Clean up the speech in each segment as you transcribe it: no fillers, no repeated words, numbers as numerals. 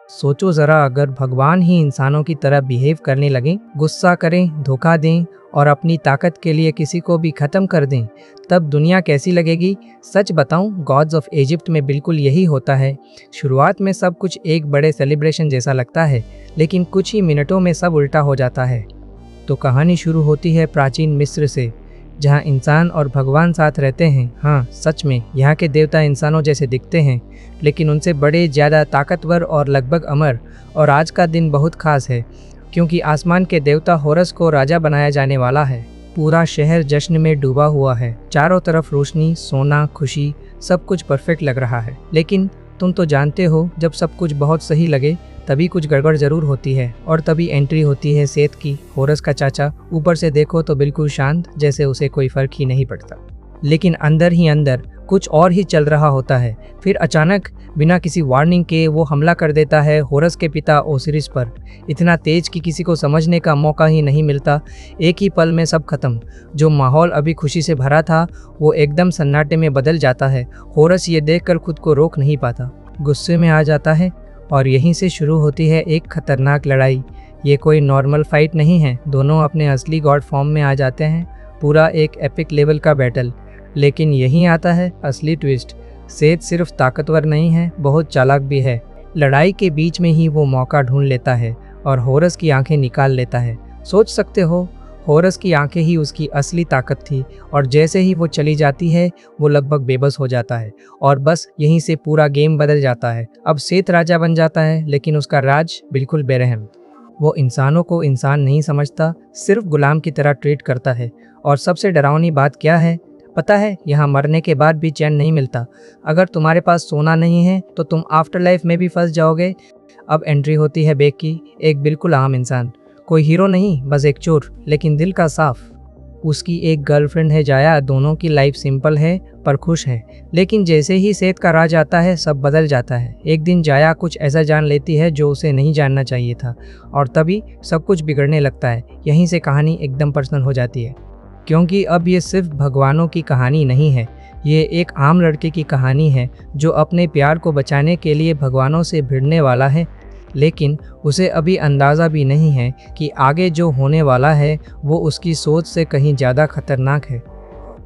सोचो ज़रा, अगर भगवान ही इंसानों की तरह बिहेव करने लगें, गुस्सा करें, धोखा दें और अपनी ताकत के लिए किसी को भी ख़त्म कर दें, तब दुनिया कैसी लगेगी। सच बताऊं, गॉड्स ऑफ इजिप्ट में बिल्कुल यही होता है। शुरुआत में सब कुछ एक बड़े सेलिब्रेशन जैसा लगता है, लेकिन कुछ ही मिनटों में सब उल्टा हो जाता है। तो कहानी शुरू होती है प्राचीन मिस्र से, जहाँ इंसान और भगवान साथ रहते हैं। हाँ, सच में यहाँ के देवता इंसानों जैसे दिखते हैं, लेकिन उनसे बड़े, ज़्यादा ताकतवर और लगभग अमर। और आज का दिन बहुत खास है, क्योंकि आसमान के देवता होरस को राजा बनाया जाने वाला है। पूरा शहर जश्न में डूबा हुआ है। चारों तरफ रोशनी, सोना, खुशी, सब कुछ परफेक्ट लग रहा है। लेकिन तुम तो जानते हो, जब सब कुछ बहुत सही लगे तभी कुछ गड़बड़ ज़रूर होती है। और तभी एंट्री होती है सेत की, होरस का चाचा। ऊपर से देखो तो बिल्कुल शांत, जैसे उसे कोई फ़र्क ही नहीं पड़ता, लेकिन अंदर ही अंदर कुछ और ही चल रहा होता है। फिर अचानक बिना किसी वार्निंग के वो हमला कर देता है होरस के पिता ओसिरिस पर, इतना तेज कि किसी को समझने का मौका ही नहीं मिलता। एक ही पल में सब खत्म। जो माहौल अभी खुशी से भरा था, वो एकदम सन्नाटे में बदल जाता है। होरस ये देखकर खुद को रोक नहीं पाता, गुस्से में आ जाता है। और यहीं से शुरू होती है एक खतरनाक लड़ाई। ये कोई नॉर्मल फाइट नहीं है, दोनों अपने असली गॉड फॉर्म में आ जाते हैं। पूरा एक एपिक लेवल का बैटल। लेकिन यहीं आता है असली ट्विस्ट। सेत सिर्फ ताकतवर नहीं है, बहुत चालाक भी है। लड़ाई के बीच में ही वो मौका ढूंढ लेता है और होरस की आंखें निकाल लेता है। सोच सकते हो, होरस की आंखें ही उसकी असली ताकत थी। और जैसे ही वो चली जाती है, वो लगभग बेबस हो जाता है। और बस यहीं से पूरा गेम बदल जाता है। अब सेत राजा बन जाता है, लेकिन उसका राज बिल्कुल बेरहम। वो इंसानों को इंसान नहीं समझता, सिर्फ गुलाम की तरह ट्रीट करता है। और सबसे डरावनी बात क्या है पता है? यहाँ मरने के बाद भी चैन नहीं मिलता। अगर तुम्हारे पास सोना नहीं है तो तुम आफ्टर लाइफ में भी फंस जाओगे। अब एंट्री होती है बेग की, एक बिल्कुल आम इंसान, कोई हीरो नहीं, बस एक चोर, लेकिन दिल का साफ। उसकी एक गर्लफ्रेंड है जाया। दोनों की लाइफ सिंपल है पर खुश है। लेकिन जैसे ही सेत का राज आता है, सब बदल जाता है। एक दिन जाया कुछ ऐसा जान लेती है जो उसे नहीं जानना चाहिए था, और तभी सब कुछ बिगड़ने लगता है। यहीं से कहानी एकदम पर्सनल हो जाती है, क्योंकि अब ये सिर्फ भगवानों की कहानी नहीं है। ये एक आम लड़के की कहानी है जो अपने प्यार को बचाने के लिए भगवानों से भिड़ने वाला है। लेकिन उसे अभी अंदाज़ा भी नहीं है कि आगे जो होने वाला है वो उसकी सोच से कहीं ज़्यादा खतरनाक है।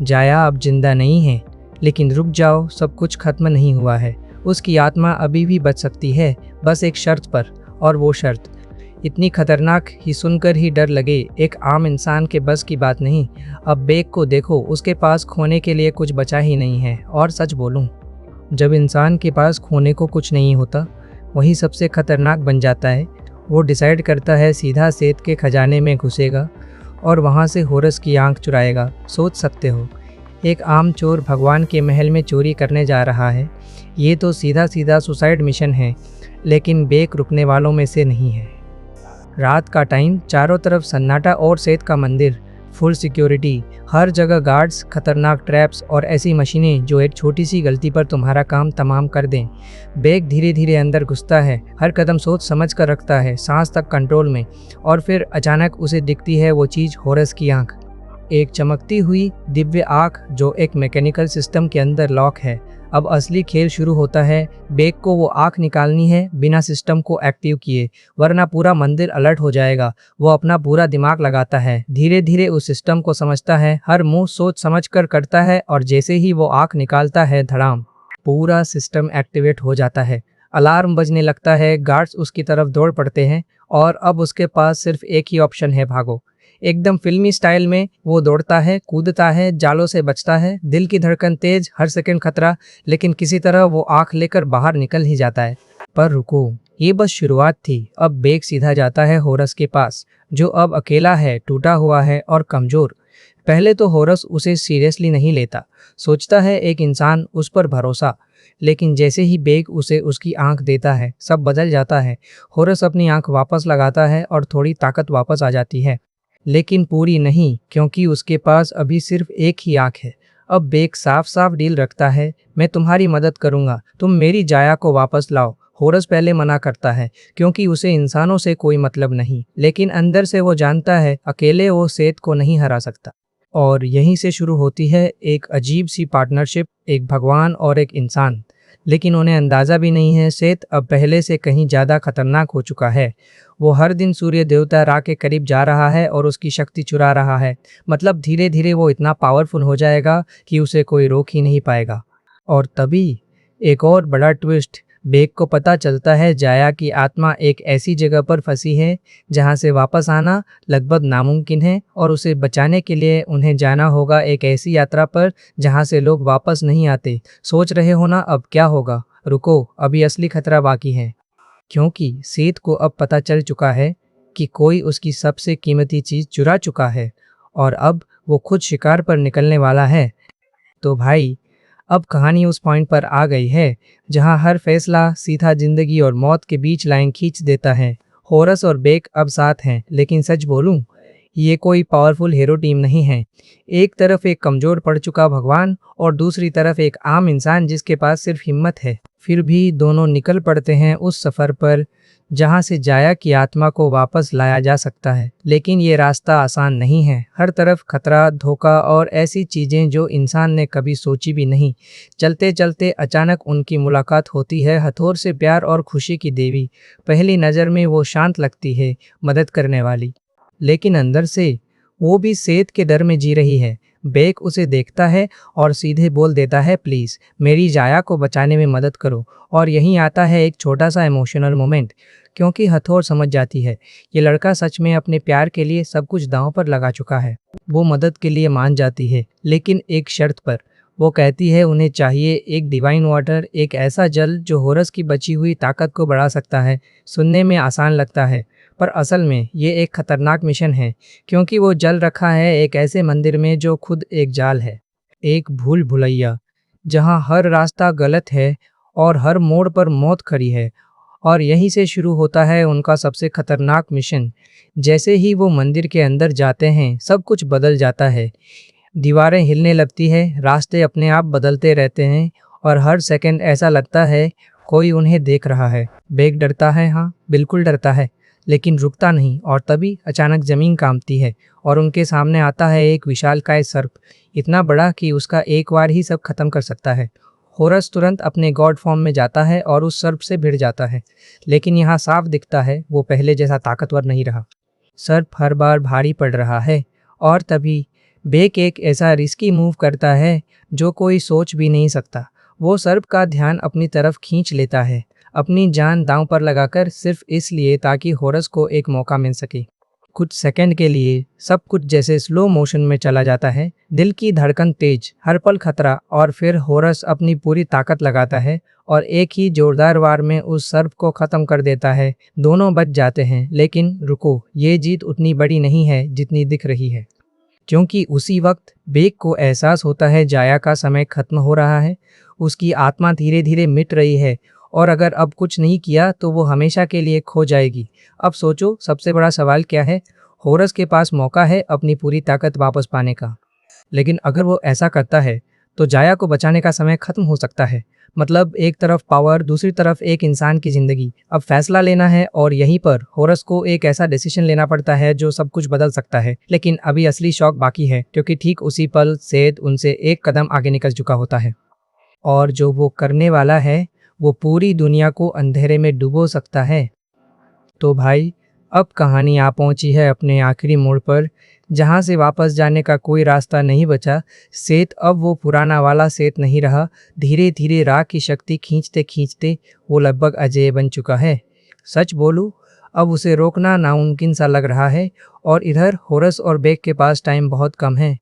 जाया अब जिंदा नहीं है, लेकिन रुक जाओ, सब कुछ खत्म नहीं हुआ है। उसकी आत्मा अभी भी बच सकती है, बस एक शर्त पर। और वो शर्त इतनी खतरनाक ही सुनकर ही डर लगे, एक आम इंसान के बस की बात नहीं। अब बेग को देखो, उसके पास खोने के लिए कुछ बचा ही नहीं है। और सच बोलूं, जब इंसान के पास खोने को कुछ नहीं होता, वही सबसे खतरनाक बन जाता है। वो डिसाइड करता है सीधा सेत के खजाने में घुसेगा और वहाँ से होरस की आंख चुराएगा। सोच सकते हो, एक आम चोर भगवान के महल में चोरी करने जा रहा है। ये तो सीधा सीधा सुसाइड मिशन है। लेकिन बेग रुकने वालों में से नहीं है। रात का टाइम, चारों तरफ सन्नाटा और सेत का मंदिर, फुल सिक्योरिटी, हर जगह गार्ड्स, खतरनाक ट्रैप्स और ऐसी मशीनें जो एक छोटी सी गलती पर तुम्हारा काम तमाम कर दें। बेग धीरे धीरे अंदर घुसता है, हर कदम सोच समझ कर रखता है, सांस तक कंट्रोल में। और फिर अचानक उसे दिखती है वो चीज़, होरस की आंख। एक चमकती हुई दिव्य आंख जो एक मैकेनिकल सिस्टम के अंदर लॉक है। अब असली खेल शुरू होता है। बेग को वो आंख निकालनी है बिना सिस्टम को एक्टिव किए, वरना पूरा मंदिर अलर्ट हो जाएगा। वो अपना पूरा दिमाग लगाता है, धीरे धीरे उस सिस्टम को समझता है, हर मूव सोच समझ कर करता है। और जैसे ही वो आंख निकालता है, धड़ाम, पूरा सिस्टम एक्टिवेट हो जाता है। अलार्म बजने लगता है, गार्ड्स उसकी तरफ दौड़ पड़ते हैं। और अब उसके पास सिर्फ एक ही ऑप्शन है, भागो। एकदम फिल्मी स्टाइल में वो दौड़ता है, कूदता है, जालों से बचता है, दिल की धड़कन तेज, हर सेकंड खतरा। लेकिन किसी तरह वो आंख लेकर बाहर निकल ही जाता है। पर रुको, ये बस शुरुआत थी। अब बेग सीधा जाता है होरस के पास, जो अब अकेला है, टूटा हुआ है और कमज़ोर। पहले तो होरस उसे सीरियसली नहीं लेता, सोचता है एक इंसान, उस पर भरोसा। लेकिन जैसे ही बेग उसे उसकी आंख देता है, सब बदल जाता है। होरस अपनी आंख वापस लगाता है और थोड़ी ताकत वापस आ जाती है, लेकिन पूरी नहीं, क्योंकि उसके पास अभी सिर्फ एक ही आंख है। अब बेग साफ साफ डील रखता है, मैं तुम्हारी मदद करूंगा, तुम मेरी जाया को वापस लाओ। होरस पहले मना करता है, क्योंकि उसे इंसानों से कोई मतलब नहीं। लेकिन अंदर से वो जानता है अकेले वो सेत को नहीं हरा सकता। और यहीं से शुरू होती है एक अजीब सी पार्टनरशिप, एक भगवान और एक इंसान। लेकिन उन्हें अंदाज़ा भी नहीं है सेत अब पहले से कहीं ज़्यादा खतरनाक हो चुका है। वो हर दिन सूर्य देवता रा के करीब जा रहा है और उसकी शक्ति चुरा रहा है। मतलब धीरे धीरे वो इतना पावरफुल हो जाएगा कि उसे कोई रोक ही नहीं पाएगा। और तभी एक और बड़ा ट्विस्ट, बेक को पता चलता है जाया की आत्मा एक ऐसी जगह पर फंसी है जहां से वापस आना लगभग नामुमकिन है और उसे बचाने के लिए उन्हें जाना होगा एक ऐसी यात्रा पर जहां से लोग वापस नहीं आते। सोच रहे हो ना अब क्या होगा? रुको, अभी असली खतरा बाकी है। क्योंकि सेत को अब पता चल चुका है कि कोई उसकी सबसे कीमती चीज़ चुरा चुका है और अब वो खुद शिकार पर निकलने वाला है। तो भाई, अब कहानी उस पॉइंट पर आ गई है जहां हर फैसला सीधा जिंदगी और मौत के बीच लाइन खींच देता है। होरस और बेक अब साथ हैं, लेकिन सच बोलूं, ये कोई पावरफुल हीरो टीम नहीं है। एक तरफ एक कमज़ोर पड़ चुका भगवान और दूसरी तरफ एक आम इंसान जिसके पास सिर्फ हिम्मत है। फिर भी दोनों निकल पड़ते हैं उस सफ़र पर जहां से जाया की आत्मा को वापस लाया जा सकता है। लेकिन ये रास्ता आसान नहीं है। हर तरफ खतरा, धोखा और ऐसी चीज़ें जो इंसान ने कभी सोची भी नहीं। चलते चलते अचानक उनकी मुलाकात होती है हथौर से, प्यार और खुशी की देवी। पहली नज़र में वो शांत लगती है, मदद करने वाली, लेकिन अंदर से वो भी सेत के डर में जी रही है। बेक उसे देखता है और सीधे बोल देता है, प्लीज़ मेरी जाया को बचाने में मदद करो। और यहीं आता है एक छोटा सा इमोशनल मोमेंट, क्योंकि हथौर समझ जाती है ये लड़का सच में अपने प्यार के लिए सब कुछ दांव पर लगा चुका है। वो मदद के लिए मान जाती है, लेकिन एक शर्त पर। वो कहती है उन्हें चाहिए एक डिवाइन वाटर, एक ऐसा जल जो होरस की बची हुई ताकत को बढ़ा सकता है। सुनने में आसान लगता है, पर असल में ये एक खतरनाक मिशन है, क्योंकि वो जल रखा है एक ऐसे मंदिर में जो खुद एक जाल है, एक भूल भुलैया जहाँ हर रास्ता गलत है और हर मोड़ पर मौत खड़ी है। और यहीं से शुरू होता है उनका सबसे खतरनाक मिशन। जैसे ही वो मंदिर के अंदर जाते हैं सब कुछ बदल जाता है। दीवारें हिलने लगती है, रास्ते अपने आप बदलते रहते हैं और हर सेकंड ऐसा लगता है कोई उन्हें देख रहा है। बेक डरता है, हाँ बिल्कुल डरता है, लेकिन रुकता नहीं। और तभी अचानक ज़मीन कांपती है और उनके सामने आता है एक विशालकाय सर्प, इतना बड़ा कि उसका एक बार ही सब खत्म कर सकता है। होरस तुरंत अपने गॉड फॉर्म में जाता है और उस सर्प से भिड़ जाता है, लेकिन यहाँ साफ दिखता है वो पहले जैसा ताकतवर नहीं रहा। सर्प हर बार भारी पड़ रहा है और तभी बेक एक ऐसा रिस्की मूव करता है जो कोई सोच भी नहीं सकता। वो सर्प का ध्यान अपनी तरफ खींच लेता है, अपनी जान दांव पर लगाकर, सिर्फ इसलिए ताकि होरस को एक मौका मिल सके। कुछ सेकंड के लिए सब कुछ जैसे स्लो मोशन में चला जाता है, दिल की धड़कन तेज, हर पल खतरा, और फिर होरस अपनी पूरी ताकत लगाता है और एक ही जोरदार वार में उस सर्प को खत्म कर देता है। दोनों बच जाते हैं, लेकिन रुको, ये जीत उतनी बड़ी नहीं है जितनी दिख रही है, क्योंकि उसी वक्त बेक को एहसास होता है जाया का समय खत्म हो रहा है। उसकी आत्मा धीरे धीरे मिट रही है और अगर अब कुछ नहीं किया तो वो हमेशा के लिए खो जाएगी। अब सोचो, सबसे बड़ा सवाल क्या है? होरस के पास मौका है अपनी पूरी ताकत वापस पाने का, लेकिन अगर वो ऐसा करता है तो जाया को बचाने का समय खत्म हो सकता है। मतलब एक तरफ पावर, दूसरी तरफ एक इंसान की ज़िंदगी। अब फैसला लेना है और यहीं पर होरस को एक ऐसा डिसीजन लेना पड़ता है जो सब कुछ बदल सकता है। लेकिन अभी असली शौक बाकी है, क्योंकि ठीक उसी पल सेद उनसे एक कदम आगे निकल चुका होता है और जो वो करने वाला है वो पूरी दुनिया को अंधेरे में डुबो सकता है। तो भाई, अब कहानी आ पहुंची है अपने आखिरी मोड़ पर, जहां से वापस जाने का कोई रास्ता नहीं बचा। सेत अब वो पुराना वाला सेत नहीं रहा। धीरे धीरे राह की शक्ति खींचते खींचते वो लगभग अजेय बन चुका है। सच बोलूं, अब उसे रोकना नामुमकिन सा लग रहा है। और इधर होरस और बेक के पास टाइम बहुत कम है।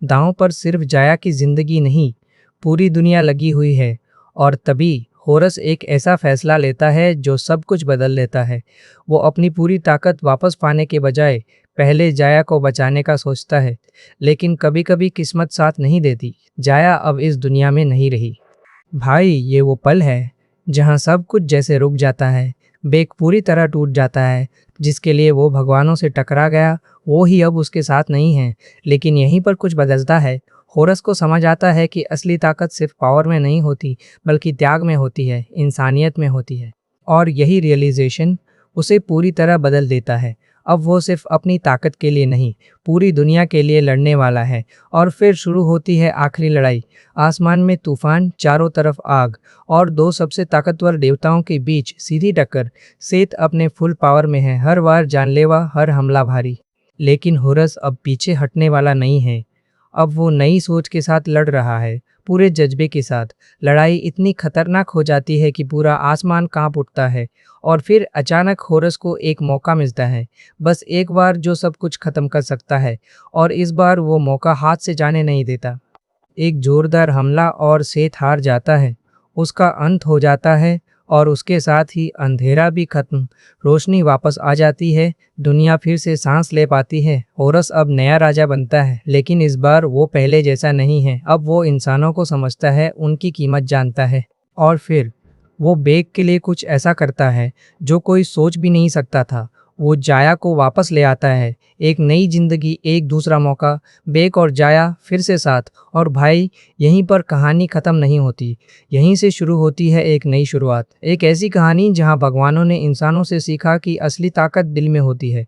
दांव पर सिर्फ जाया की जिंदगी नहीं, पूरी दुनिया लगी हुई है। और तभी होरस एक ऐसा फैसला लेता है जो सब कुछ बदल देता है। वो अपनी पूरी ताकत वापस पाने के बजाय पहले जाया को बचाने का सोचता है, लेकिन कभी कभी किस्मत साथ नहीं देती। जाया अब इस दुनिया में नहीं रही। भाई, ये वो पल है जहाँ सब कुछ जैसे रुक जाता है। बेक पूरी तरह टूट जाता है। जिसके लिए वो भगवानों से टकरा गया वो ही अब उसके साथ नहीं है। लेकिन यहीं पर कुछ बदलता है। होरस को समझ आता है कि असली ताकत सिर्फ पावर में नहीं होती, बल्कि त्याग में होती है, इंसानियत में होती है। और यही रियलाइजेशन उसे पूरी तरह बदल देता है। अब वो सिर्फ अपनी ताकत के लिए नहीं, पूरी दुनिया के लिए लड़ने वाला है। और फिर शुरू होती है आखिरी लड़ाई। आसमान में तूफान, चारों तरफ आग और दो सबसे ताकतवर देवताओं के बीच सीधी टक्कर। सेत अपने फुल पावर में है, हर वार जानलेवा, हर हमला भारी। लेकिन होरस अब पीछे हटने वाला नहीं है। अब वो नई सोच के साथ लड़ रहा है, पूरे जज्बे के साथ। लड़ाई इतनी खतरनाक हो जाती है कि पूरा आसमान कांप उठता है। और फिर अचानक होरस को एक मौका मिलता है, बस एक बार, जो सब कुछ खत्म कर सकता है। और इस बार वो मौका हाथ से जाने नहीं देता। एक जोरदार हमला और सेत हार जाता है। उसका अंत हो जाता है और उसके साथ ही अंधेरा भी खत्म। रोशनी वापस आ जाती है, दुनिया फिर से सांस ले पाती है। होरस अब नया राजा बनता है, लेकिन इस बार वो पहले जैसा नहीं है। अब वो इंसानों को समझता है, उनकी कीमत जानता है। और फिर वो बेग के लिए कुछ ऐसा करता है जो कोई सोच भी नहीं सकता था। वो जाया को वापस ले आता है, एक नई जिंदगी, एक दूसरा मौका। बेग और जाया फिर से साथ। और भाई, यहीं पर कहानी ख़त्म नहीं होती। यहीं से शुरू होती है एक नई शुरुआत। एक ऐसी कहानी जहां भगवानों ने इंसानों से सीखा कि असली ताकत दिल में होती है।